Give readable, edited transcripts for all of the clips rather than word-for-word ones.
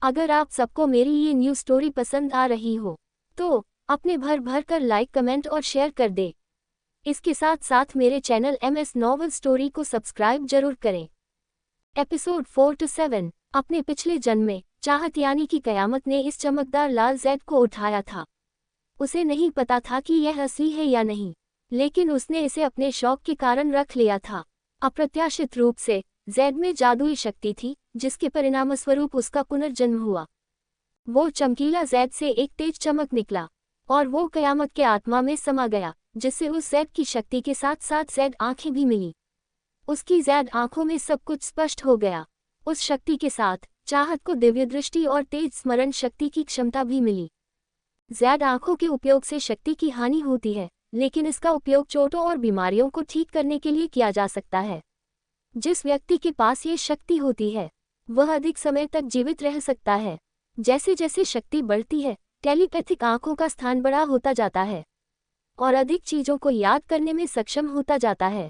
अगर आप सबको मेरी ये न्यूज़ स्टोरी पसंद आ रही हो तो अपने भर भर कर लाइक, कमेंट और शेयर कर दे। इसके साथ साथ मेरे चैनल MS नॉवल स्टोरी को सब्सक्राइब जरूर करें। Episode 4 to 7। अपने पिछले जन्म में चाहत यानी कि कयामत ने इस चमकदार लाल जैद को उठाया था। उसे नहीं पता था कि यह असली है या नहीं, लेकिन उसने इसे अपने शौक के कारण रख लिया था। अप्रत्याशित रूप से जैद में जादुई शक्ति थी, जिसके परिणामस्वरूप उसका पुनर्जन्म हुआ। वो चमकीला जैद से एक तेज चमक निकला और वो कयामत के आत्मा में समा गया, जिससे उस जैद की शक्ति के साथ साथ जैद आंखें भी मिली। उसकी जैद आंखों में सब कुछ स्पष्ट हो गया। उस शक्ति के साथ चाहत को दिव्य दृष्टि और तेज स्मरण शक्ति की क्षमता भी मिली। जैद आंखों के उपयोग से शक्ति की हानि होती है, लेकिन इसका उपयोग चोटों और बीमारियों को ठीक करने के लिए किया जा सकता है। जिस व्यक्ति के पास ये शक्ति होती है वह अधिक समय तक जीवित रह सकता है। जैसे जैसे शक्ति बढ़ती है, टेलीपैथिक आंखों का स्थान बड़ा होता जाता है और अधिक चीजों को याद करने में सक्षम होता जाता है।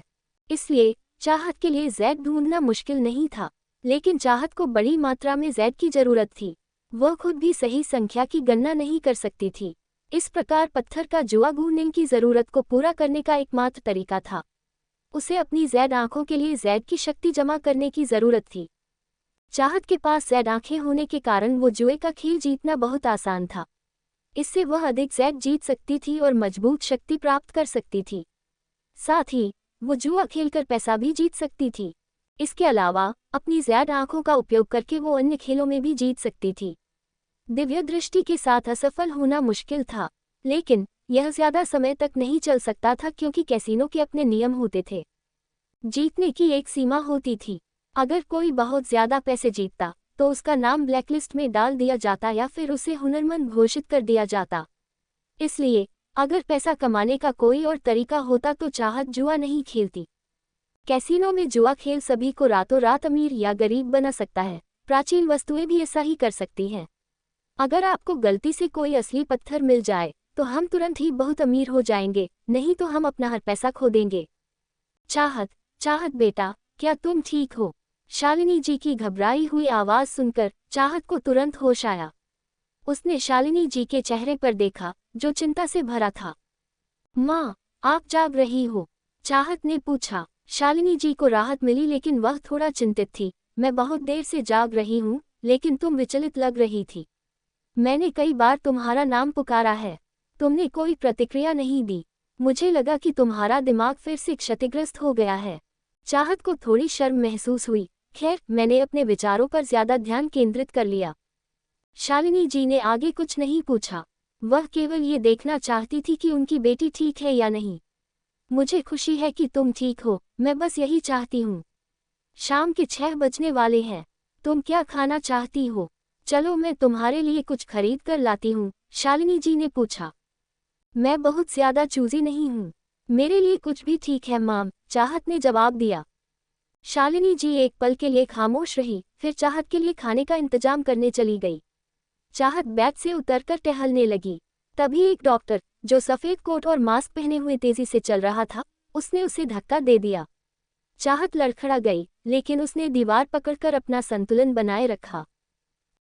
इसलिए चाहत के लिए जैद ढूंढना मुश्किल नहीं था, लेकिन चाहत को बड़ी मात्रा में जैद की जरूरत थी। वह खुद भी सही संख्या की गणना नहीं कर सकती थी। इस प्रकार पत्थर का जुआ ढूंढने की जरूरत को पूरा करने का एकमात्र तरीका था। उसे अपनी जैद आंखों के लिए जैद की शक्ति जमा करने की जरूरत थी। चाहत के पास जैद आंखें होने के कारण वो जुए का खेल जीतना बहुत आसान था। इससे वह अधिक जैद जीत सकती थी और मजबूत शक्ति प्राप्त कर सकती थी। साथ ही वो जुआ खेलकर पैसा भी जीत सकती थी। इसके अलावा अपनी जैद आंखों का उपयोग करके वो अन्य खेलों में भी जीत सकती थी। दिव्य दृष्टि के साथ असफल होना मुश्किल था, लेकिन यह ज्यादा समय तक नहीं चल सकता था क्योंकि कैसीनो के अपने नियम होते थे। जीतने की एक सीमा होती थी। अगर कोई बहुत ज्यादा पैसे जीतता तो उसका नाम ब्लैकलिस्ट में डाल दिया जाता या फिर उसे हुनरमंद घोषित कर दिया जाता। इसलिए अगर पैसा कमाने का कोई और तरीका होता तो चाहत जुआ नहीं खेलती। कैसीनो में जुआ खेल सभी को रातों रात अमीर या गरीब बना सकता है। प्राचीन वस्तुएं भी ऐसा ही कर सकती हैं। अगर आपको गलती से कोई असली पत्थर मिल जाए तो हम तुरंत ही बहुत अमीर हो जाएंगे, नहीं तो हम अपना हर पैसा खो देंगे। चाहत बेटा, क्या तुम ठीक हो? शालिनी जी की घबराई हुई आवाज सुनकर चाहत को तुरंत होश आया। उसने शालिनी जी के चेहरे पर देखा, जो चिंता से भरा था। माँ, आप जाग रही हो? चाहत ने पूछा। शालिनी जी को राहत मिली, लेकिन वह थोड़ा चिंतित थी। मैं बहुत देर से जाग रही हूँ, लेकिन तुम विचलित लग रही थी। मैंने कई बार तुम्हारा नाम पुकारा है, तुमने कोई प्रतिक्रिया नहीं दी। मुझे लगा कि तुम्हारा दिमाग फिर से क्षतिग्रस्त हो गया है। चाहत को थोड़ी शर्म महसूस हुई। खैर, मैंने अपने विचारों पर ज्यादा ध्यान केंद्रित कर लिया। शालिनी जी ने आगे कुछ नहीं पूछा। वह केवल ये देखना चाहती थी कि उनकी बेटी ठीक है या नहीं। मुझे खुशी है कि तुम ठीक हो, मैं बस यही चाहती हूँ। शाम के 6 बजने वाले हैं। तुम क्या खाना चाहती हो? चलो मैं तुम्हारे लिए कुछ खरीद कर लाती हूँ, शालिनी जी ने पूछा। मैं बहुत ज्यादा चूजी नहीं हूँ, मेरे लिए कुछ भी ठीक है माम, चाहत ने जवाब दिया। शालिनी जी एक पल के लिए खामोश रही, फिर चाहत के लिए खाने का इंतजाम करने चली गई। चाहत बेड से उतरकर टहलने लगी। तभी एक डॉक्टर, जो सफेद कोट और मास्क पहने हुए तेजी से चल रहा था, उसने उसे धक्का दे दिया। चाहत लड़खड़ा गई, लेकिन उसने दीवार पकड़कर अपना संतुलन बनाए रखा।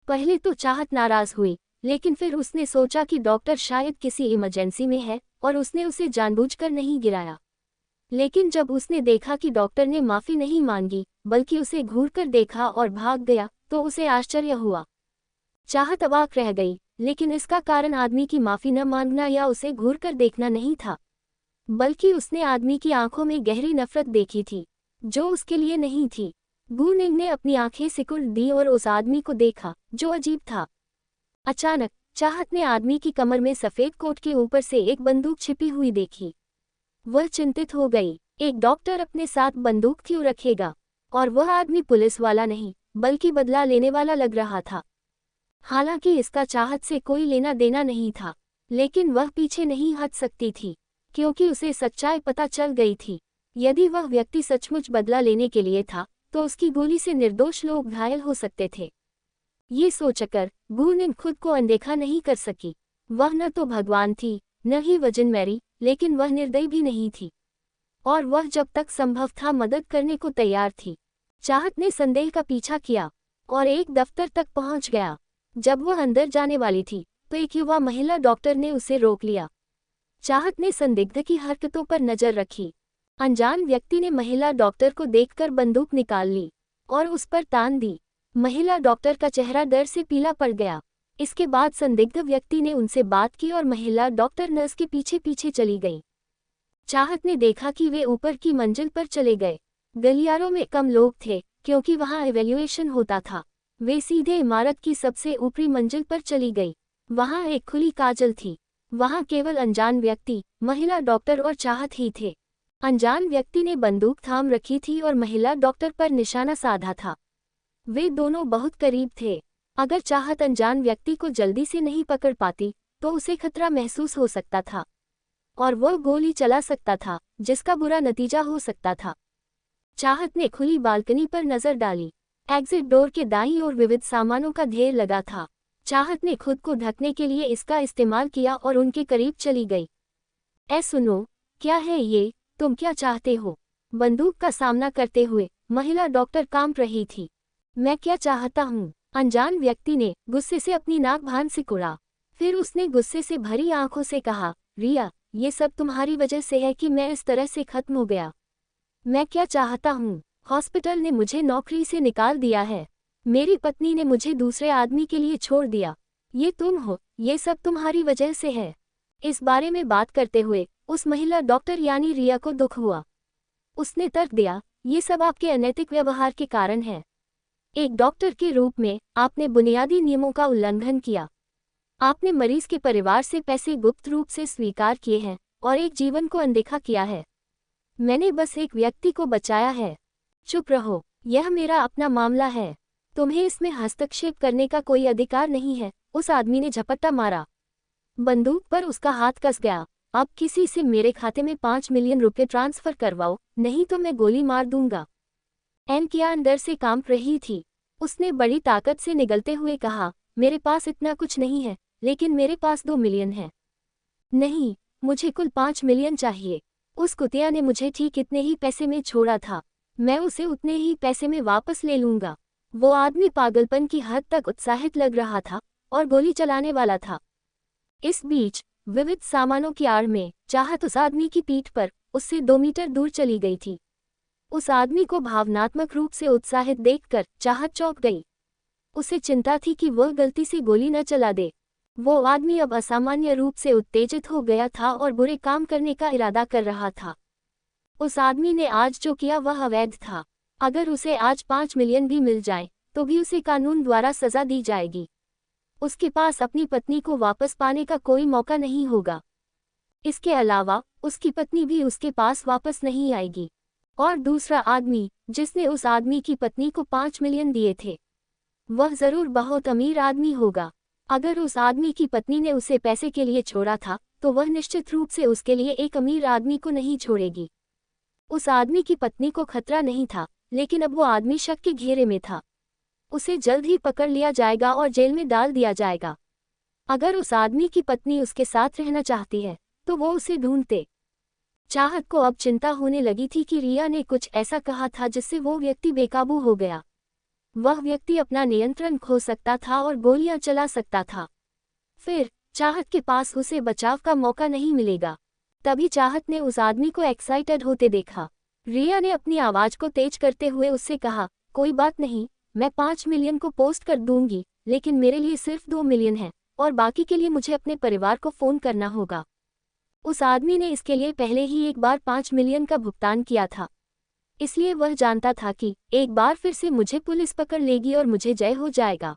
पहले तो चाहत नाराज हुई, लेकिन फिर उसने सोचा कि डॉक्टर शायद किसी इमरजेंसी में है और उसने उसे जानबूझकर नहीं गिराया। लेकिन जब उसने देखा कि डॉक्टर ने माफी नहीं मांगी, बल्कि उसे घूरकर देखा और भाग गया, तो उसे आश्चर्य हुआ। चाहत अवाक रह गई, लेकिन इसका कारण आदमी की माफी न मांगना या उसे घूरकर देखना नहीं था, बल्कि उसने आदमी की आंखों में गहरी नफरत देखी थी, जो उसके लिए नहीं थी। गूनिंग ने अपनी आंखें सिकुड़ दी और उस आदमी को देखा, जो अजीब था। अचानक चाहत ने आदमी की कमर में सफेद कोट के ऊपर से एक बंदूक छिपी हुई देखी। वह चिंतित हो गई। एक डॉक्टर अपने साथ बंदूक क्यों रखेगा? और वह आदमी पुलिस वाला नहीं, बल्कि बदला लेने वाला लग रहा था। हालांकि इसका चाहत से कोई लेना देना नहीं था, लेकिन वह पीछे नहीं हट सकती थी, क्योंकि उसे सच्चाई पता चल गई थी। यदि वह व्यक्ति सचमुच बदला लेने के लिए था, तो उसकी गोली से निर्दोष लोग घायल हो सकते थे। ये सोचकर गूनिन खुद को अनदेखा नहीं कर सकी। वह न तो भगवान थी, न ही वर्जिन मैरी, लेकिन वह निर्दयी भी नहीं थी, और वह जब तक संभव था मदद करने को तैयार थी। चाहत ने संदेह का पीछा किया और एक दफ्तर तक पहुंच गया। जब वह अंदर जाने वाली थी तो एक युवा महिला डॉक्टर ने उसे रोक लिया। चाहत ने संदिग्ध की हरकतों पर नजर रखी। अनजान व्यक्ति ने महिला डॉक्टर को देखकर बंदूक निकाल ली और उस पर तान दी। महिला डॉक्टर का चेहरा डर से पीला पड़ गया। इसके बाद संदिग्ध व्यक्ति ने उनसे बात की और महिला डॉक्टर नर्स के पीछे पीछे चली गई। चाहत ने देखा कि वे ऊपर की मंजिल पर चले गए। गलियारों में कम लोग थे क्योंकि वहां इवैल्यूएशन होता था। वे सीधे इमारत की सबसे ऊपरी मंजिल पर चली गई। वहां एक खुली काजल थी। वहां केवल अनजान व्यक्ति, महिला डॉक्टर और चाहत ही थे। अनजान व्यक्ति ने बंदूक थाम रखी थी और महिला डॉक्टर पर निशाना साधा था। वे दोनों बहुत करीब थे। अगर चाहत अनजान व्यक्ति को जल्दी से नहीं पकड़ पाती तो उसे खतरा महसूस हो सकता था और वह गोली चला सकता था, जिसका बुरा नतीजा हो सकता था। चाहत ने खुली बालकनी पर नजर डाली। एग्जिट डोर के दाईं ओर विविध सामानों का ढेर लगा था। चाहत ने खुद को ढकने के लिए इसका इस्तेमाल किया और उनके करीब चली गई। सुनो, क्या है ये? तुम क्या चाहते हो? बंदूक का सामना करते हुए महिला डॉक्टर कांप रही थी। मैं क्या चाहता हूँ? अनजान व्यक्ति ने गुस्से से अपनी नाक भान सिकुड़ा। फिर उसने गुस्से से भरी आंखों से कहा, रिया, ये सब तुम्हारी वजह से है कि मैं इस तरह से खत्म हो गया। मैं क्या चाहता हूँ? हॉस्पिटल ने मुझे नौकरी से निकाल दिया है। मेरी पत्नी ने मुझे दूसरे आदमी के लिए छोड़ दिया। ये तुम हो, ये सब तुम्हारी वजह से है। इस बारे में बात करते हुए उस महिला डॉक्टर यानी रिया को दुख हुआ। उसने तर्क दिया, ये सब आपके अनैतिक व्यवहार के कारण है। एक डॉक्टर के रूप में आपने बुनियादी नियमों का उल्लंघन किया। आपने मरीज के परिवार से पैसे गुप्त रूप से स्वीकार किए हैं और एक जीवन को अनदेखा किया है। मैंने बस एक व्यक्ति को बचाया है। चुप रहो, यह मेरा अपना मामला है। तुम्हें इसमें हस्तक्षेप करने का कोई अधिकार नहीं है। उस आदमी ने झपट्टा मारा। बंदूक पर उसका हाथ कस गया। अब किसी से मेरे खाते में 5 मिलियन रुपए ट्रांसफर करवाओ, नहीं तो मैं गोली मार दूंगा। किया अंदर से कांप रही थी। उसने बड़ी ताकत से निगलते हुए कहा, मेरे पास इतना कुछ नहीं है, लेकिन मेरे पास 2 मिलियन है। नहीं, मुझे कुल 5 मिलियन चाहिए। उस कुतिया ने मुझे ठीक इतने ही पैसे में छोड़ा था। मैं उसे उतने ही पैसे में वापस ले लूंगा। वो आदमी पागलपन की हद तक उत्साहित लग रहा था और गोली चलाने वाला था। इस बीच विविध सामानों की आड़ में चाहत उस आदमी की पीठ पर उससे 2 मीटर दूर चली गई थी। उस आदमी को भावनात्मक रूप से उत्साहित देखकर चाहत चौंक गई। उसे चिंता थी कि वह गलती से गोली न चला दे। वो आदमी अब असामान्य रूप से उत्तेजित हो गया था और बुरे काम करने का इरादा कर रहा था। उस आदमी ने आज जो किया वह अवैध था। अगर उसे आज 5 मिलियन भी मिल जाए तो भी उसे कानून द्वारा सजा दी जाएगी। उसके पास अपनी पत्नी को वापस पाने का कोई मौका नहीं होगा। इसके अलावा उसकी पत्नी भी उसके पास वापस नहीं आएगी। और दूसरा आदमी जिसने उस आदमी की पत्नी को 5 मिलियन दिए थे, वह जरूर बहुत अमीर आदमी होगा। अगर उस आदमी की पत्नी ने उसे पैसे के लिए छोड़ा था तो वह निश्चित रूप से उसके लिए एक अमीर आदमी को नहीं छोड़ेगी। उस आदमी की पत्नी को खतरा नहीं था, लेकिन अब वो आदमी शक के घेरे में था। उसे जल्द ही पकड़ लिया जाएगा और जेल में डाल दिया जाएगा। अगर उस आदमी की पत्नी उसके साथ रहना चाहती है तो वो उसे ढूंढते। चाहत को अब चिंता होने लगी थी कि रिया ने कुछ ऐसा कहा था जिससे वो व्यक्ति बेकाबू हो गया। वह व्यक्ति अपना नियंत्रण खो सकता था और गोलियां चला सकता था। फिर चाहत के पास उसे बचाव का मौका नहीं मिलेगा। तभी चाहत ने उस आदमी को एक्साइटेड होते देखा। रिया ने अपनी आवाज को तेज करते हुए उससे कहा, कोई बात नहीं, मैं 5 मिलियन को पोस्ट कर दूंगी, लेकिन मेरे लिए सिर्फ 2 मिलियन है और बाकी के लिए मुझे अपने परिवार को फोन करना होगा। उस आदमी ने इसके लिए पहले ही एक बार 5 मिलियन का भुगतान किया था, इसलिए वह जानता था कि एक बार फिर से मुझे पुलिस पकड़ लेगी और मुझे जय हो जाएगा।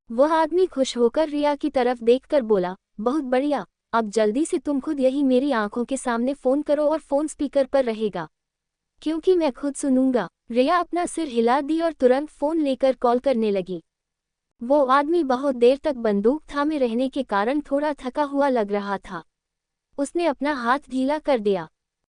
वह आदमी खुश होकर रिया की तरफ देखकर बोला, बहुत बढ़िया, अब जल्दी से तुम खुद यही मेरी आंखों के सामने फोन करो और फोन स्पीकर पर रहेगा, क्योंकि मैं खुद सुनूंगा। रिया अपना सिर हिला दी और तुरंत फोन लेकर कॉल करने लगी। वो आदमी बहुत देर तक बंदूक थामे रहने के कारण थोड़ा थका हुआ लग रहा था। उसने अपना हाथ ढीला कर दिया।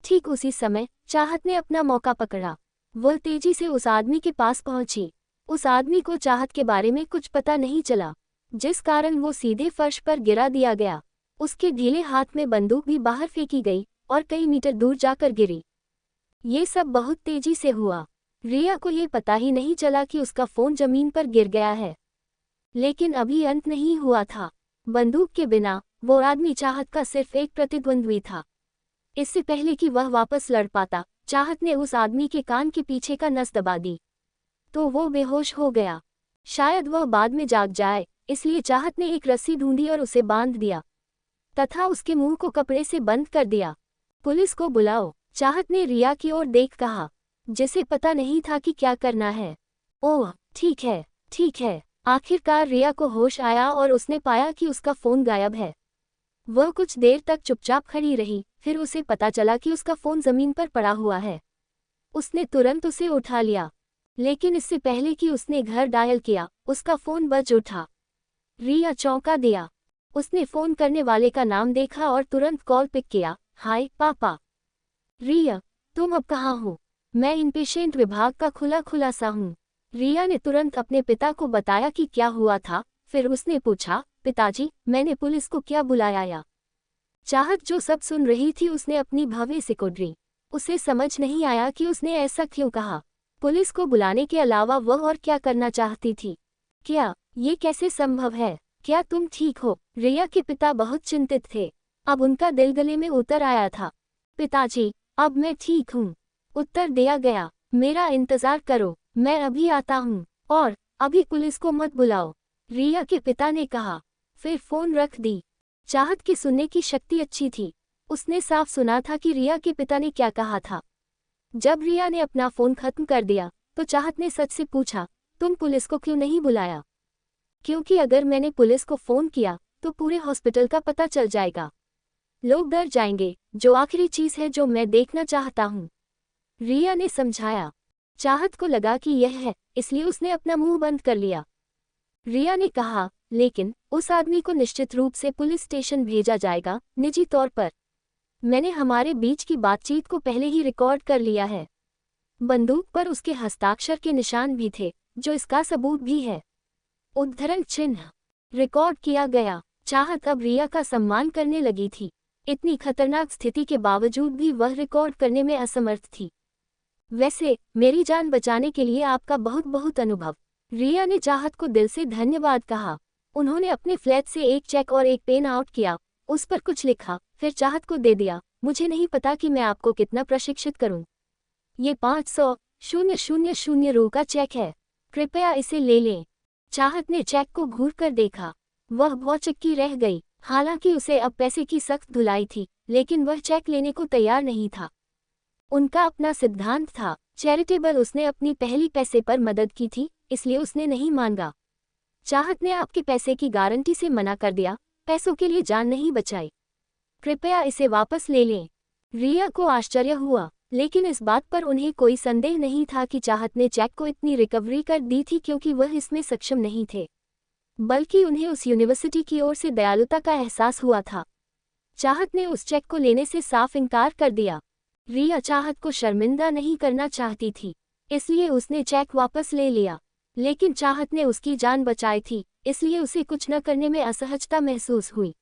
ठीक उसी समय चाहत ने अपना मौका पकड़ा। वह तेजी से उस आदमी के पास पहुंची। उस आदमी को चाहत के बारे में कुछ पता नहीं चला, जिस कारण वो सीधे फर्श पर गिरा दिया गया। उसके ढीले हाथ में बंदूक भी बाहर फेंकी गई और कई मीटर दूर जाकर गिरी। ये सब बहुत तेजी से हुआ। रिया को ये पता ही नहीं चला कि उसका फोन जमीन पर गिर गया है। लेकिन अभी अंत नहीं हुआ था। बंदूक के बिना वो आदमी चाहत का सिर्फ एक प्रतिद्वंद्वी था। इससे पहले कि वह वापस लड़ पाता, चाहत ने उस आदमी के कान के पीछे का नस दबा दी, तो वो बेहोश हो गया। शायद वह बाद में जाग जाए, इसलिए चाहत ने एक रस्सी ढूंढी और उसे बांध दिया तथा उसके मुंह को कपड़े से बंद कर दिया। पुलिस को बुलाओ, चाहत ने रिया की ओर देख कहा, जिसे पता नहीं था कि क्या करना है। ओह ठीक है, ठीक है। आखिरकार रिया को होश आया और उसने पाया कि उसका फोन गायब है। वह कुछ देर तक चुपचाप खड़ी रही, फिर उसे पता चला कि उसका फोन जमीन पर पड़ा हुआ है। उसने तुरंत उसे उठा लिया, लेकिन इससे पहले कि उसने घर डायल किया, उसका फोन बज उठा। रिया चौंका दिया। उसने फोन करने वाले का नाम देखा और तुरंत कॉल पिक किया। हाय पापा। रिया, तुम अब कहाँ हो? मैं इनपेशेंट विभाग का खुला खुलासा हूँ। रिया ने तुरंत अपने पिता को बताया कि क्या हुआ था। फिर उसने पूछा, पिताजी, मैंने पुलिस को क्या बुलाया या? चाहत जो सब सुन रही थी उसने अपनी भवें सिकोड़। उसे समझ नहीं आया कि उसने ऐसा क्यों कहा। पुलिस को बुलाने के अलावा वह और क्या करना चाहती थी? क्या ये कैसे संभव है? क्या तुम ठीक हो? रिया के पिता बहुत चिंतित थे। अब उनका दिल गले में उतर आया था। पिताजी, अब मैं ठीक हूँ, उत्तर दिया गया। मेरा इंतजार करो, मैं अभी आता हूँ, और अभी पुलिस को मत बुलाओ, रिया के पिता ने कहा। फिर फोन रख दी। चाहत की सुनने की शक्ति अच्छी थी। उसने साफ सुना था कि रिया के पिता ने क्या कहा था। जब रिया ने अपना फोन खत्म कर दिया तो चाहत ने सच से पूछा, तुम पुलिस को क्यों नहीं बुलाया? क्योंकि अगर मैंने पुलिस को फोन किया तो पूरे हॉस्पिटल का पता चल जाएगा। लोग डर जाएंगे, जो आखिरी चीज है जो मैं देखना चाहता हूँ, रिया ने समझाया। चाहत को लगा कि यह है, इसलिए उसने अपना मुंह बंद कर लिया। रिया ने कहा, लेकिन उस आदमी को निश्चित रूप से पुलिस स्टेशन भेजा जाएगा, निजी तौर पर। मैंने हमारे बीच की बातचीत को पहले ही रिकॉर्ड कर लिया है। बंदूक पर उसके हस्ताक्षर के निशान भी थे, जो इसका सबूत भी है। उद्धरण चिन्ह रिकॉर्ड किया गया। चाहत अब रिया का सम्मान करने लगी थी। इतनी खतरनाक स्थिति के बावजूद भी वह रिकॉर्ड करने में असमर्थ थी। वैसे मेरी जान बचाने के लिए आपका बहुत बहुत अनुभव, रिया ने चाहत को दिल से धन्यवाद कहा। उन्होंने अपने फ्लैट से एक चेक और एक पेन आउट किया, उस पर कुछ लिखा, फिर चाहत को दे दिया। मुझे नहीं पता कि मैं आपको कितना प्रशिक्षित करूं। ये 500,000 रू का चेक है, कृपया इसे ले लें। चाहत ने चेक को घूर कर देखा। वह भौचक्की रह गई। हालांकि उसे अब पैसे की सख्त धुलाई थी, लेकिन वह चेक लेने को तैयार नहीं था। उनका अपना सिद्धांत था, चैरिटेबल। उसने अपनी पहली पैसे पर मदद की थी, इसलिए उसने नहीं मांगा। चाहत ने आपके पैसे की गारंटी से मना कर दिया, पैसों के लिए जान नहीं बचाई, कृपया इसे वापस ले लें। रिया को आश्चर्य हुआ, लेकिन इस बात पर उन्हें कोई संदेह नहीं था कि चाहत ने चेक को इतनी रिकवरी कर दी थी क्योंकि वह इसमें सक्षम नहीं थे, बल्कि उन्हें उस यूनिवर्सिटी की ओर से दयालुता का एहसास हुआ था। चाहत ने उस चेक को लेने से साफ इनकार कर दिया। रिया चाहत को शर्मिंदा नहीं करना चाहती थी, इसलिए उसने चेक वापस ले लिया। लेकिन चाहत ने उसकी जान बचाई थी, इसलिए उसे कुछ न करने में असहजता महसूस हुई।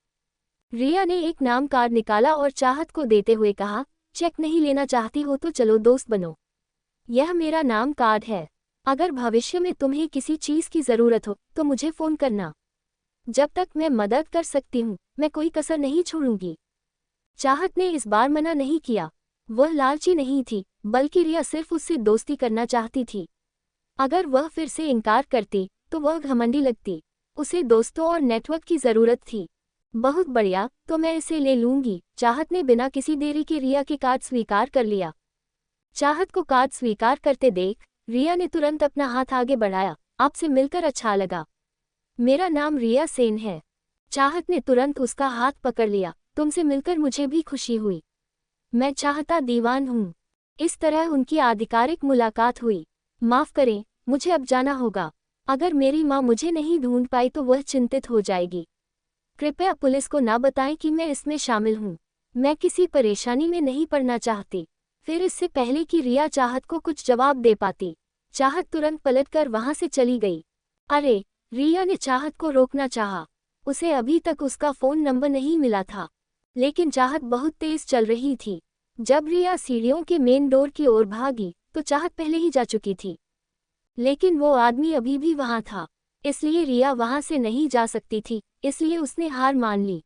रिया ने एक नाम कार्ड निकाला और चाहत को देते हुए कहा, चेक नहीं लेना चाहती हो तो चलो दोस्त बनो। यह मेरा नाम कार्ड है। अगर भविष्य में तुम्हें किसी चीज़ की ज़रूरत हो तो मुझे फ़ोन करना। जब तक मैं मदद कर सकती हूँ, मैं कोई कसर नहीं छोड़ूंगी। चाहत ने इस बार मना नहीं किया। वह लालची नहीं थी, बल्कि रिया सिर्फ उससे दोस्ती करना चाहती थी। अगर वह फिर से इनकार करती तो वह घमंडी लगती। उसे दोस्तों और नेटवर्क की ज़रूरत थी। बहुत बढ़िया, तो मैं इसे ले लूंगी। चाहत ने बिना किसी देरी के रिया के कार्ड स्वीकार कर लिया। चाहत को कार्ड स्वीकार करते देख रिया ने तुरंत अपना हाथ आगे बढ़ाया। आपसे मिलकर अच्छा लगा। मेरा नाम रिया सेन है। चाहत ने तुरंत उसका हाथ पकड़ लिया। तुमसे मिलकर मुझे भी खुशी हुई। मैं चाहता दीवान हूँ। इस तरह उनकी आधिकारिक मुलाकात हुई। माफ़ करें, मुझे अब जाना होगा। अगर मेरी माँ मुझे नहीं ढूंढ पाई तो वह चिंतित हो जाएगी। कृपया पुलिस को ना बताएं कि मैं इसमें शामिल हूँ। मैं किसी परेशानी में नहीं पड़ना चाहती। फिर इससे पहले कि रिया चाहत को कुछ जवाब दे पाती, चाहत तुरंत पलटकर वहां से चली गई। अरे, रिया ने चाहत को रोकना चाहा। उसे अभी तक उसका फ़ोन नंबर नहीं मिला था, लेकिन चाहत बहुत तेज चल रही थी। जब रिया सीढ़ियों के मेन डोर की ओर भागी तो चाहत पहले ही जा चुकी थी, लेकिन वो आदमी अभी भी वहां था। इसलिए रिया वहां से नहीं जा सकती थी, इसलिए उसने हार मान ली।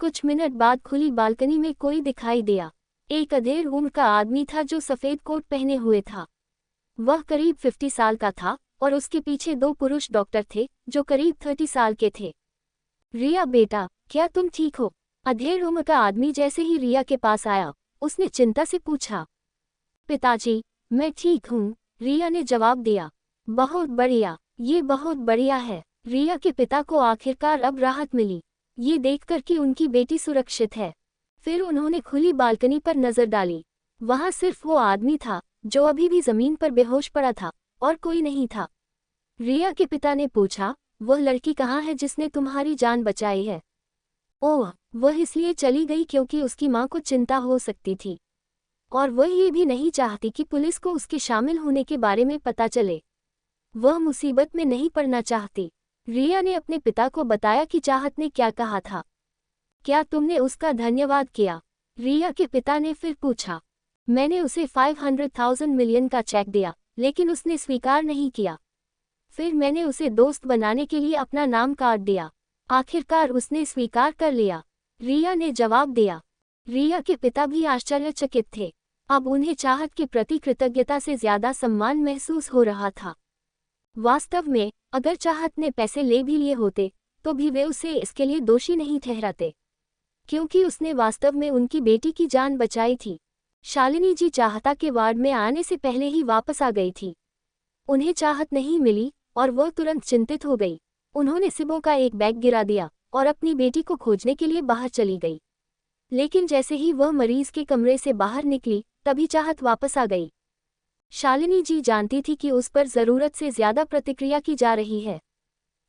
कुछ मिनट बाद खुली बालकनी में कोई दिखाई दिया। एक अधेड़ उम्र का आदमी था जो सफेद कोट पहने हुए था। वह करीब 50 साल का था और उसके पीछे 2 पुरुष डॉक्टर थे जो करीब 30 साल के थे। रिया बेटा, क्या तुम ठीक हो? अधेड़ उम्र का आदमी जैसे ही रिया के पास आया, उसने चिंता से पूछा। पिताजी, मैं ठीक हूँ, रिया ने जवाब दिया। बहुत बढ़िया, ये बहुत बढ़िया है। रिया के पिता को आखिरकार अब राहत मिली, ये देखकर कि उनकी बेटी सुरक्षित है। फिर उन्होंने खुली बालकनी पर नजर डाली। वहां सिर्फ वो आदमी था जो अभी भी जमीन पर बेहोश पड़ा था, और कोई नहीं था। रिया के पिता ने पूछा, वह लड़की कहाँ है जिसने तुम्हारी जान बचाई है? ओह, वह इसलिए चली गई क्योंकि उसकी माँ को चिंता हो सकती थी, और वह ये भी नहीं चाहती कि पुलिस को उसके शामिल होने के बारे में पता चले। वह मुसीबत में नहीं पड़ना चाहती। रिया ने अपने पिता को बताया कि चाहत ने क्या कहा था। क्या तुमने उसका धन्यवाद किया? रिया के पिता ने फिर पूछा। मैंने उसे 500,000 मिलियन का चेक दिया, लेकिन उसने स्वीकार नहीं किया। फिर मैंने उसे दोस्त बनाने के लिए अपना नाम काट दिया। आखिरकार उसने स्वीकार कर लिया, रिया ने जवाब दिया। रिया के पिता भी आश्चर्यचकित थे। अब उन्हें चाहत के प्रति कृतज्ञता से ज्यादा सम्मान महसूस हो रहा था। वास्तव में, अगर चाहत ने पैसे ले भी लिए होते, तो भी वे उसे इसके लिए दोषी नहीं ठहराते, क्योंकि उसने वास्तव में उनकी बेटी की जान बचाई थी। शालिनी जी चाहता के वार्ड में आने से पहले ही वापस आ गई थी। उन्हें चाहत नहीं मिली और वह तुरंत चिंतित हो गई। उन्होंने सिबों का एक बैग गिरा दिया और अपनी बेटी को खोजने के लिए बाहर चली गई। लेकिन जैसे ही वह मरीज के कमरे से बाहर निकली, तभी चाहत वापस आ गई। शालिनी जी जानती थी कि उस पर जरूरत से ज्यादा प्रतिक्रिया की जा रही है,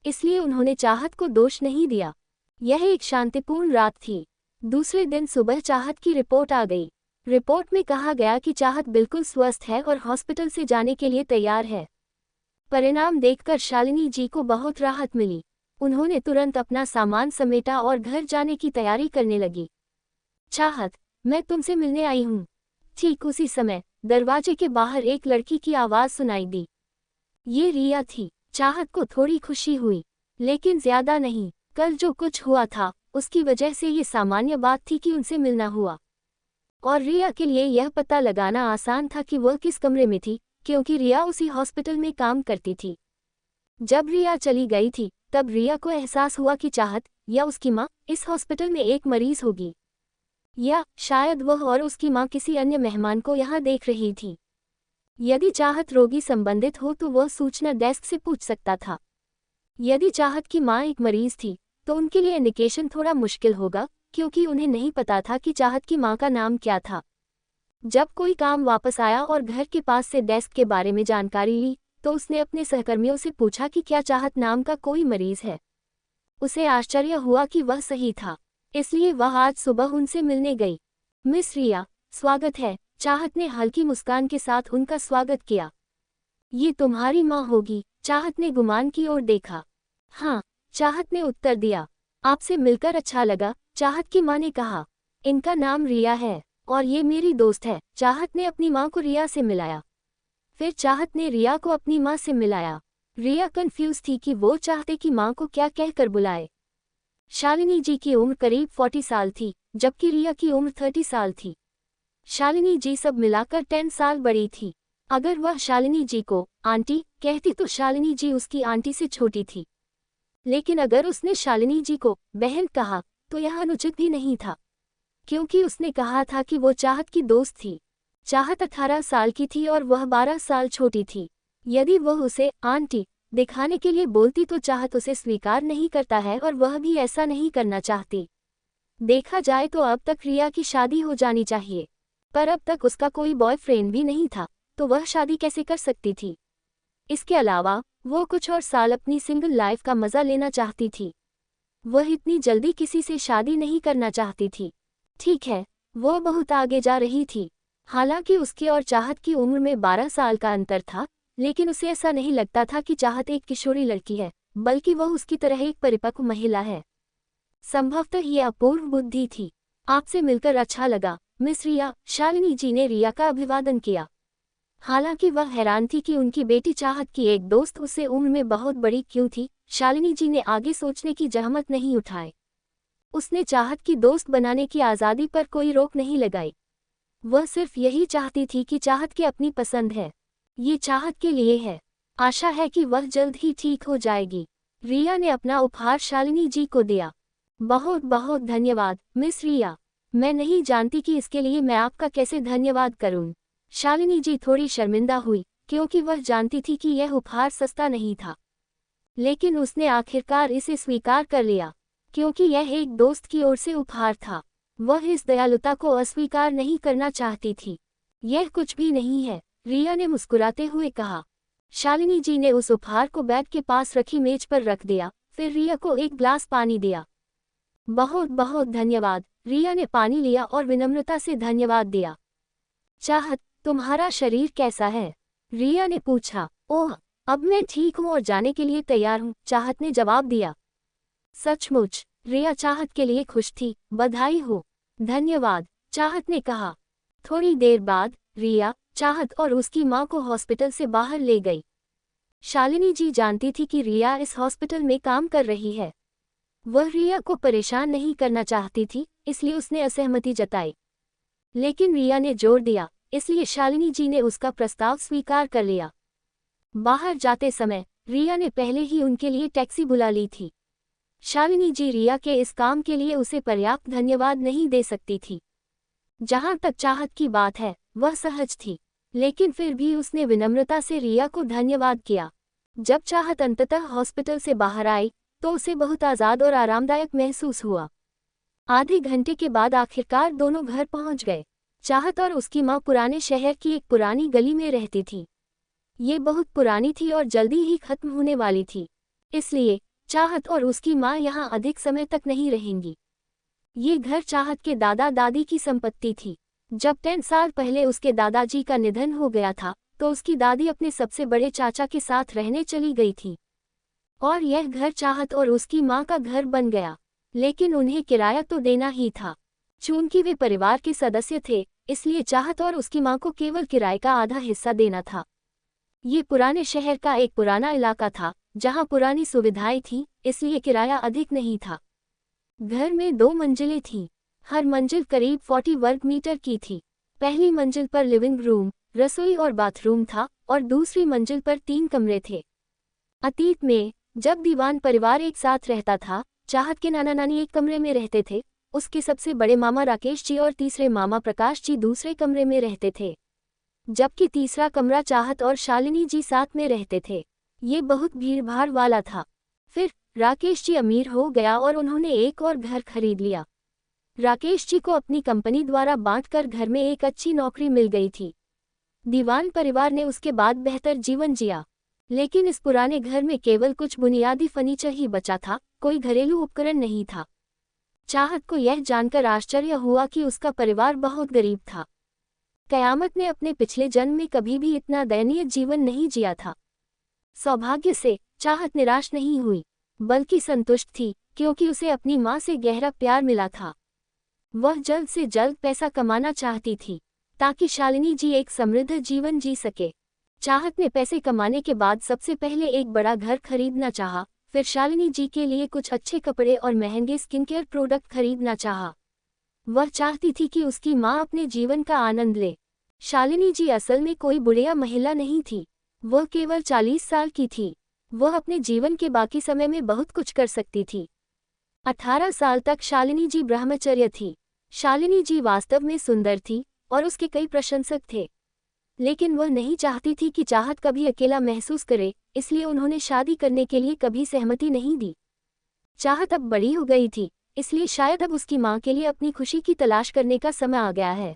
इसलिए उन्होंने चाहत को दोष नहीं दिया। यह एक शांतिपूर्ण रात थी। दूसरे दिन सुबह चाहत की रिपोर्ट आ गई। रिपोर्ट में कहा गया कि चाहत बिल्कुल स्वस्थ है और हॉस्पिटल से जाने के लिए तैयार है। परिणाम देखकर शालिनी जी को बहुत राहत मिली। उन्होंने तुरंत अपना सामान समेटा और घर जाने की तैयारी करने लगी। चाहत, मैं तुमसे मिलने आई हूँ। ठीक उसी समय दरवाजे के बाहर एक लड़की की आवाज सुनाई दी। ये रिया थी। चाहत को थोड़ी खुशी हुई, लेकिन ज्यादा नहीं। कल जो कुछ हुआ था, उसकी वजह से ये सामान्य बात थी कि उनसे मिलना हुआ, और रिया के लिए यह पता लगाना आसान था कि वह किस कमरे में थी, क्योंकि रिया उसी हॉस्पिटल में काम करती थी। जब रिया चली गई थी, तब रिया को एहसास हुआ कि चाहत या उसकी माँ इस हॉस्पिटल में एक मरीज होगी, या शायद वह और उसकी माँ किसी अन्य मेहमान को यहाँ देख रही थी। यदि चाहत रोगी संबंधित हो तो वह सूचना डेस्क से पूछ सकता था। यदि चाहत की माँ एक मरीज थी, तो उनके लिए इंडिकेशन थोड़ा मुश्किल होगा, क्योंकि उन्हें नहीं पता था कि चाहत की माँ का नाम क्या था। जब कोई काम वापस आया और घर के पास से डेस्क के बारे में जानकारी ली, तो उसने अपने सहकर्मियों से पूछा कि क्या चाहत नाम का कोई मरीज है। उसे आश्चर्य हुआ कि वह सही था, इसलिए वह आज सुबह उनसे मिलने गई। मिस रिया, स्वागत है। चाहत ने हल्की मुस्कान के साथ उनका स्वागत किया। ये तुम्हारी माँ होगी? चाहत ने गुमान की ओर देखा। हाँ, चाहत ने उत्तर दिया। आपसे मिलकर अच्छा लगा, चाहत की माँ ने कहा। इनका नाम रिया है और ये मेरी दोस्त है। चाहत ने अपनी माँ को रिया से मिलाया। फिर चाहत ने रिया को अपनी माँ से मिलाया। रिया कंफ्यूज थी कि वो चाहते कि माँ को क्या कहकर बुलाए। शालिनी जी की उम्र करीब 40 साल थी, जबकि रिया की उम्र 30 साल थी। शालिनी जी सब मिलाकर 10 साल बड़ी थी। अगर वह शालिनी जी को आंटी कहती तो शालिनी जी उसकी आंटी से छोटी थी, लेकिन अगर उसने शालिनी जी को बहन कहा तो यह अनुचित भी नहीं था, क्योंकि उसने कहा था कि वो चाहत की दोस्त थी। चाहत 18 साल की थी और वह 12 साल छोटी थी। यदि वह उसे आंटी दिखाने के लिए बोलती तो चाहत उसे स्वीकार नहीं करता है, और वह भी ऐसा नहीं करना चाहती। देखा जाए तो अब तक रिया की शादी हो जानी चाहिए, पर अब तक उसका कोई बॉयफ्रेंड भी नहीं था, तो वह शादी कैसे कर सकती थी? इसके अलावा वो कुछ और साल अपनी सिंगल लाइफ का मजा लेना चाहती थी। वह इतनी जल्दी किसी से शादी नहीं करना चाहती थी। ठीक है, वह बहुत आगे जा रही थी। हालांकि उसके और चाहत की उम्र में 12 साल का अंतर था, लेकिन उसे ऐसा नहीं लगता था कि चाहत एक किशोरी लड़की है, बल्कि वह उसकी तरह एक परिपक्व महिला है। संभवतः ये अपूर्व बुद्धि थी। आपसे मिलकर अच्छा लगा, मिस रिया। शालिनी जी ने रिया का अभिवादन किया। हालांकि वह हैरान थी कि उनकी बेटी चाहत की एक दोस्त उससे उम्र में बहुत बड़ी क्यों थी। शालिनी जी ने आगे सोचने की जहमत नहीं उठाई। उसने चाहत की दोस्त बनाने की आज़ादी पर कोई रोक नहीं लगाई। वह सिर्फ यही चाहती थी कि चाहत की अपनी पसंद है, ये चाहत के लिए है। आशा है कि वह जल्द ही ठीक हो जाएगी। रिया ने अपना उपहार शालिनी जी को दिया। बहुत बहुत धन्यवाद मिस रिया। मैं नहीं जानती कि इसके लिए मैं आपका कैसे धन्यवाद करूं। शालिनी जी थोड़ी शर्मिंदा हुई, क्योंकि वह जानती थी कि यह उपहार सस्ता नहीं था। लेकिन उसने आखिरकार इसे स्वीकार कर लिया, क्योंकि यह एक दोस्त की ओर से उपहार था। वह इस दयालुता को अस्वीकार नहीं करना चाहती थी। यह कुछ भी नहीं है, रिया ने मुस्कुराते हुए कहा। शालिनी जी ने उस उपहार को बेड के पास रखी मेज पर रख दिया, फिर रिया को एक ग्लास पानी दिया। बहुत बहुत धन्यवाद। रिया ने पानी लिया और विनम्रता से धन्यवाद दिया। चाहत, तुम्हारा शरीर कैसा है? रिया ने पूछा। ओह, अब मैं ठीक हूँ और जाने के लिए तैयार हूँ, चाहत ने जवाब दिया। सचमुच? रिया चाहत के लिए खुश थी। बधाई हो। धन्यवाद, चाहत ने कहा। थोड़ी देर बाद रिया, चाहत और उसकी माँ को हॉस्पिटल से बाहर ले गई। शालिनी जी जानती थी कि रिया इस हॉस्पिटल में काम कर रही है। वह रिया को परेशान नहीं करना चाहती थी, इसलिए उसने असहमति जताई। लेकिन रिया ने जोर दिया, इसलिए शालिनी जी ने उसका प्रस्ताव स्वीकार कर लिया। बाहर जाते समय रिया ने पहले ही उनके लिए टैक्सी बुला ली थी। शालिनी जी रिया के इस काम के लिए उसे पर्याप्त धन्यवाद नहीं दे सकती थी। जहां तक चाहत की बात है, वह सहज थी, लेकिन फिर भी उसने विनम्रता से रिया को धन्यवाद किया। जब चाहत अंततः हॉस्पिटल से बाहर आई, तो उसे बहुत आज़ाद और आरामदायक महसूस हुआ। आधे घंटे के बाद आखिरकार दोनों घर पहुंच गए। चाहत और उसकी माँ पुराने शहर की एक पुरानी गली में रहती थी। ये बहुत पुरानी थी और जल्दी ही खत्म होने वाली थी, इसलिए चाहत और उसकी माँ यहाँ अधिक समय तक नहीं रहेंगी। ये घर चाहत के दादा दादी की संपत्ति थी। जब 10 साल पहले उसके दादाजी का निधन हो गया था, तो उसकी दादी अपने सबसे बड़े चाचा के साथ रहने चली गई थी और यह घर चाहत और उसकी माँ का घर बन गया। लेकिन उन्हें किराया तो देना ही था। चूंकि वे परिवार के सदस्य थे, इसलिए चाहत और उसकी माँ को केवल किराए का आधा हिस्सा देना था। ये पुराने शहर का एक पुराना इलाका था, जहाँ पुरानी सुविधाएं थीं, इसलिए किराया अधिक नहीं था। घर में 2 मंजिलें थीं। हर मंजिल करीब 40 वर्ग मीटर की थी। पहली मंजिल पर लिविंग रूम, रसोई और बाथरूम था और दूसरी मंजिल पर 3 कमरे थे। अतीत में, जब दीवान परिवार एक साथ रहता था, चाहत के नाना नानी एक कमरे में रहते थे, उसके सबसे बड़े मामा राकेश जी और तीसरे मामा प्रकाश जी दूसरे कमरे में रहते थे, जबकि तीसरा कमरा चाहत और शालिनी जी साथ में रहते थे। ये बहुत भीड़भाड़ वाला था। फिर राकेश जी अमीर हो गया और उन्होंने एक और घर खरीद लिया। राकेश जी को अपनी कंपनी द्वारा बांटकर घर में एक अच्छी नौकरी मिल गई थी। दीवान परिवार ने उसके बाद बेहतर जीवन जिया, लेकिन इस पुराने घर में केवल कुछ बुनियादी फर्नीचर ही बचा था, कोई घरेलू उपकरण नहीं था। चाहत को यह जानकर आश्चर्य हुआ कि उसका परिवार बहुत गरीब था। कयामत ने अपने पिछले जन्म में कभी भी इतना दयनीय जीवन नहीं जिया था। सौभाग्य से चाहत निराश नहीं हुई, बल्कि संतुष्ट थी, क्योंकि उसे अपनी माँ से गहरा प्यार मिला था। वह जल्द से जल्द पैसा कमाना चाहती थी, ताकि शालिनी जी एक समृद्ध जीवन जी सके। चाहत ने पैसे कमाने के बाद सबसे पहले एक बड़ा घर खरीदना चाहा, फिर शालिनी जी के लिए कुछ अच्छे कपड़े और महंगे स्किनकेयर प्रोडक्ट खरीदना चाहा। वह चाहती थी कि उसकी माँ अपने जीवन का आनंद ले। शालिनी जी असल में कोई बुढ़िया महिला नहीं थी, वह केवल 40 साल की थी। वह अपने जीवन के बाकी समय में बहुत कुछ कर सकती थी। 18 साल तक शालिनी जी ब्रह्मचर्य थी। शालिनी जी वास्तव में सुंदर थी और उसके कई प्रशंसक थे, लेकिन वह नहीं चाहती थी कि चाहत कभी अकेला महसूस करे, इसलिए उन्होंने शादी करने के लिए कभी सहमति नहीं दी। चाहत अब बड़ी हो गई थी, इसलिए शायद अब उसकी माँ के लिए अपनी खुशी की तलाश करने का समय आ गया है।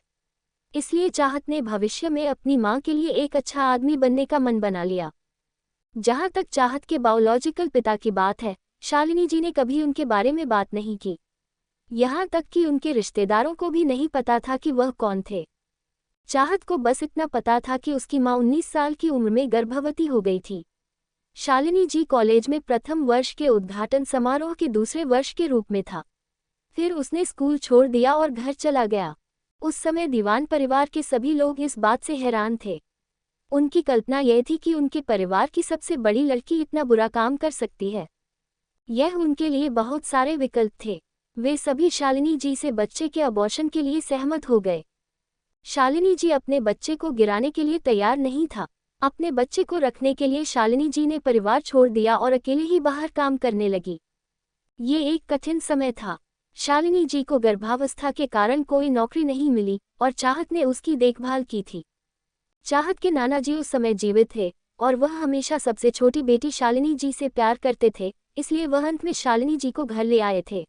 इसलिए चाहत ने भविष्य में अपनी माँ के लिए एक अच्छा आदमी बनने का मन बना लिया। जहाँ तक चाहत के बायोलॉजिकल पिता की बात है, शालिनी जी ने कभी उनके बारे में बात नहीं की। यहाँ तक कि उनके रिश्तेदारों को भी नहीं पता था कि वह कौन थे। चाहत को बस इतना पता था कि उसकी माँ 19 साल की उम्र में गर्भवती हो गई थी। शालिनी जी कॉलेज में प्रथम वर्ष के उद्घाटन समारोह के दूसरे वर्ष के रूप में था। फिर उसने स्कूल छोड़ दिया और घर चला गया। उस समय दीवान परिवार के सभी लोग इस बात से हैरान थे। उनकी कल्पना यह थी कि उनके परिवार की सबसे बड़ी लड़की इतना बुरा काम कर सकती है। यह उनके लिए बहुत सारे विकल्प थे। वे सभी शालिनी जी से बच्चे के अबॉर्शन के लिए सहमत हो गए। शालिनी जी अपने बच्चे को गिराने के लिए तैयार नहीं था। अपने बच्चे को रखने के लिए शालिनी जी ने परिवार छोड़ दिया और अकेले ही बाहर काम करने लगी। ये एक कठिन समय था। शालिनी जी को गर्भावस्था के कारण कोई नौकरी नहीं मिली और चाहत ने उसकी देखभाल की थी। चाहत के नाना जी उस समय जीवित थे और वह हमेशा सबसे छोटी बेटी शालिनी जी से प्यार करते थे, इसलिए वह अंत में शालिनी जी को घर ले आए थे।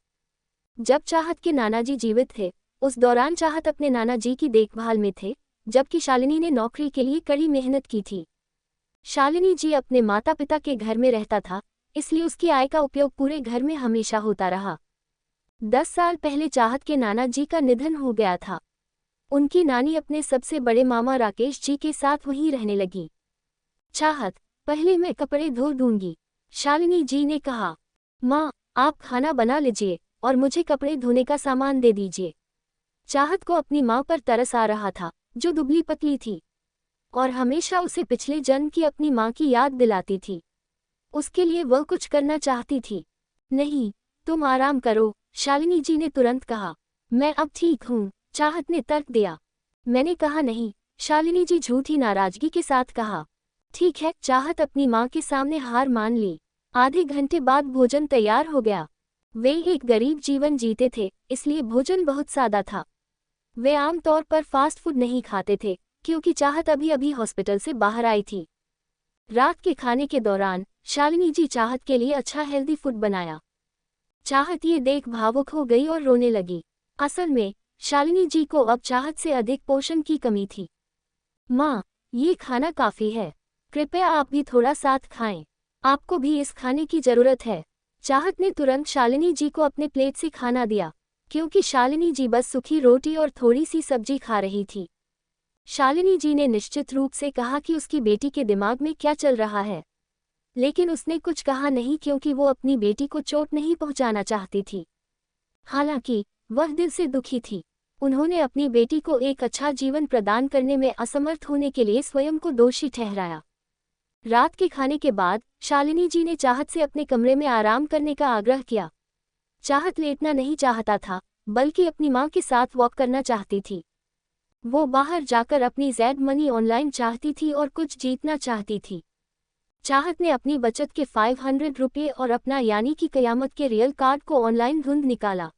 जब चाहत के नाना जी जीवित थे, उस दौरान चाहत अपने नाना जी की देखभाल में थे, जबकि शालिनी ने नौकरी के लिए कड़ी मेहनत की थी। शालिनी जी अपने माता पिता के घर में रहता था, इसलिए उसकी आय का उपयोग पूरे घर में हमेशा होता रहा। 10 साल पहले चाहत के नाना जी का निधन हो गया था। उनकी नानी अपने सबसे बड़े मामा राकेश जी के साथ वहीं रहने लगी। चाहत, पहले मैं कपड़े धो दूंगी, शालिनी जी ने कहा। माँ, आप खाना बना लीजिए और मुझे कपड़े धोने का सामान दे दीजिए। चाहत को अपनी माँ पर तरस आ रहा था, जो दुबली पतली थी और हमेशा उसे पिछले जन्म की अपनी माँ की याद दिलाती थी। उसके लिए वह कुछ करना चाहती थी। नहीं, तुम आराम करो, शालिनी जी ने तुरंत कहा। मैं अब ठीक हूँ, चाहत ने तर्क दिया। मैंने कहा नहीं, शालिनी जी झूठी नाराजगी के साथ कहा। ठीक है, चाहत अपनी माँ के सामने हार मान ली। आधे घंटे बाद भोजन तैयार हो गया। वे एक गरीब जीवन जीते थे, इसलिए भोजन बहुत सादा था। वे आमतौर पर फास्ट फूड नहीं खाते थे, क्योंकि चाहत अभी अभी हॉस्पिटल से बाहर आई थी। रात के खाने के दौरान शालिनी जी चाहत के लिए अच्छा हेल्दी फूड बनाया। चाहत ये देख भावुक हो गई और रोने लगी। असल में शालिनी जी को अब चाहत से अधिक पोषण की कमी थी। माँ, ये खाना काफी है, कृपया आप भी थोड़ा साथ खाएं। आपको भी इस खाने की जरूरत है। चाहत ने तुरंत शालिनी जी को अपने प्लेट से खाना दिया, क्योंकि शालिनी जी बस सूखी रोटी और थोड़ी सी सब्जी खा रही थी। शालिनी जी ने निश्चित रूप से कहा कि उसकी बेटी के दिमाग में क्या चल रहा है, लेकिन उसने कुछ कहा नहीं क्योंकि वो अपनी बेटी को चोट नहीं पहुंचाना चाहती थी। हालांकि वह दिल से दुखी थी। उन्होंने अपनी बेटी को एक अच्छा जीवन प्रदान करने में असमर्थ होने के लिए स्वयं को दोषी ठहराया। रात के खाने के बाद शालिनी जी ने चाहत से अपने कमरे में आराम करने का आग्रह किया। चाहत लेटना नहीं चाहता था, बल्कि अपनी माँ के साथ वॉक करना चाहती थी। वो बाहर जाकर अपनी ज़ेड मनी ऑनलाइन चाहती थी और कुछ जीतना चाहती थी। चाहत ने अपनी बचत के 500 रुपये और अपना यानी कि कयामत के रियल कार्ड को ऑनलाइन ढूंढ निकाला।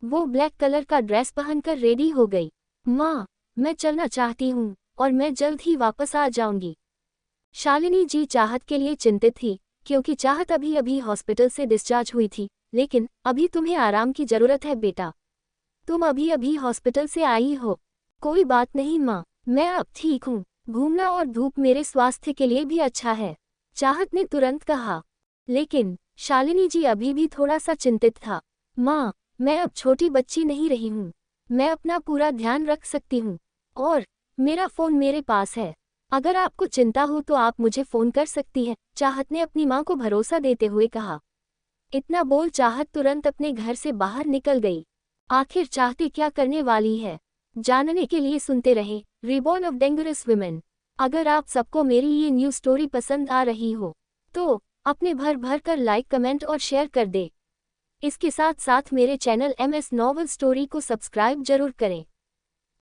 वो ब्लैक कलर का ड्रेस पहनकर रेडी हो गई। माँ, मैं चलना चाहती हूँ और मैं जल्द ही वापस आ जाऊंगी। शालिनी जी चाहत के लिए चिंतित थी, क्योंकि चाहत अभी अभी हॉस्पिटल से डिस्चार्ज हुई थी। लेकिन अभी तुम्हें आराम की जरूरत है बेटा, तुम अभी अभी हॉस्पिटल से आई हो। कोई बात नहीं माँ, मैं अब ठीक हूँ। घूमना और धूप मेरे स्वास्थ्य के लिए भी अच्छा है, चाहत ने तुरंत कहा। लेकिन शालिनी जी अभी भी थोड़ा सा चिंतित था। माँ, मैं अब छोटी बच्ची नहीं रही हूँ, मैं अपना पूरा ध्यान रख सकती हूँ और मेरा फ़ोन मेरे पास है। अगर आपको चिंता हो तो आप मुझे फ़ोन कर सकती हैं, चाहत ने अपनी माँ को भरोसा देते हुए कहा। इतना बोल चाहत तुरंत अपने घर से बाहर निकल गई। आखिर चाहते क्या करने वाली है, जानने के लिए सुनते रहे रिबॉर्न ऑफ डेंजरस वुमेन। अगर आप सबको मेरी ये न्यू स्टोरी पसंद आ रही हो तो अपने भर भर कर लाइक, कमेंट और शेयर कर दे। इसके साथ साथ मेरे चैनल MS नॉवल स्टोरी को सब्सक्राइब जरूर करें।